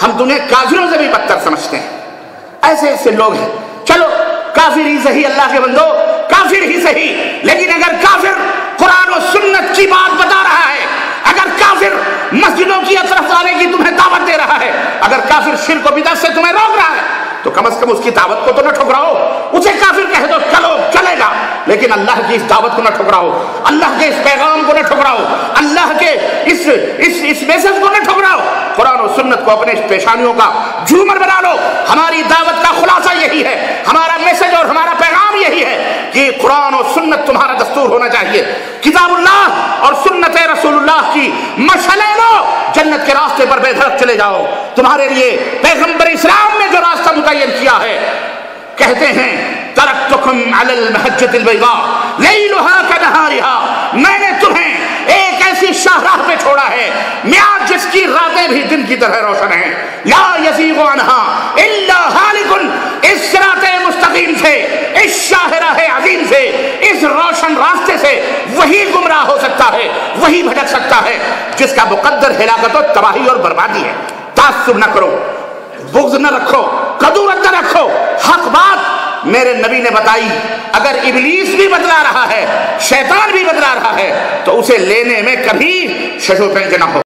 ہم تمہیں کافروں سے بھی بدتر سمجھتے ہیں. ایسے ایسے لوگ ہیں. چلو کافر ہی صحیح اللہ کے بندو، کافر ہی صحیح، لیکن اگر کافر قرآن و سنت کی بات بتا رہا ہے، اگر کافر مسجدوں کی اطرف آنے کی تمہیں دعوت دے رہا ہے، اگر کافر شرک و بدعت سے تمہیں روک رہا ہے، تو کم از کم اس کی دعوت کو تو نہ ٹھکراؤ. اسے کافر کہہ دو، چلو چلے گا، لیکن اللہ کی اس دعوت کو نہ ٹھکراؤ، اللہ کے اس پیغام کو نہ ٹھکراؤ، اللہ کے اس میسج کو نہ ٹھکراؤ. قرآن و سنت کو اپنے پیشانیوں کا جھومر بنا لو. ہماری دعوت کا خلاصہ یہی ہے، ہمارا میسج اور ہمارا پیغام یہی ہے کہ قرآن و سنت تمہارا دستور ہونا چاہیے. کتاب اللہ اور سنت رسول اللہ کی مشعلیں لو، جنت کے راستے پر بے دھڑک چلے جاؤ. تمہارے لیے پیغمبر اسلام نے جو راستہ متعین کیا ہے، کہتے ہیں ترکتکم علی المحجۃ البیضاء لیلھا کنہارھا، میں نے تمہیں ایک ایسی شاہراہ پہ چھوڑا ہے میعاد جس کی راتیں بھی دن کی طرح روشن ہیں. لا یزیغ عنہا الا ہالک، اس صراط مستقیم سے، اس شاہراہ عظیم سے، اس روشن راستے سے وہی گمراہ ہو سکتا ہے، وہی بھٹک سکتا ہے جس کا مقدر ہلاکت و تباہی اور بربادی ہے. تعصب نہ کرو، بغض نہ رکھو، کدورت نہ رکھو. حق بات میرے نبی نے بتائی. اگر ابلیس بھی بتلا رہا ہے، شیطان بھی بتلا رہا ہے، تو اسے لینے میں کبھی شش و پنج نہ ہو.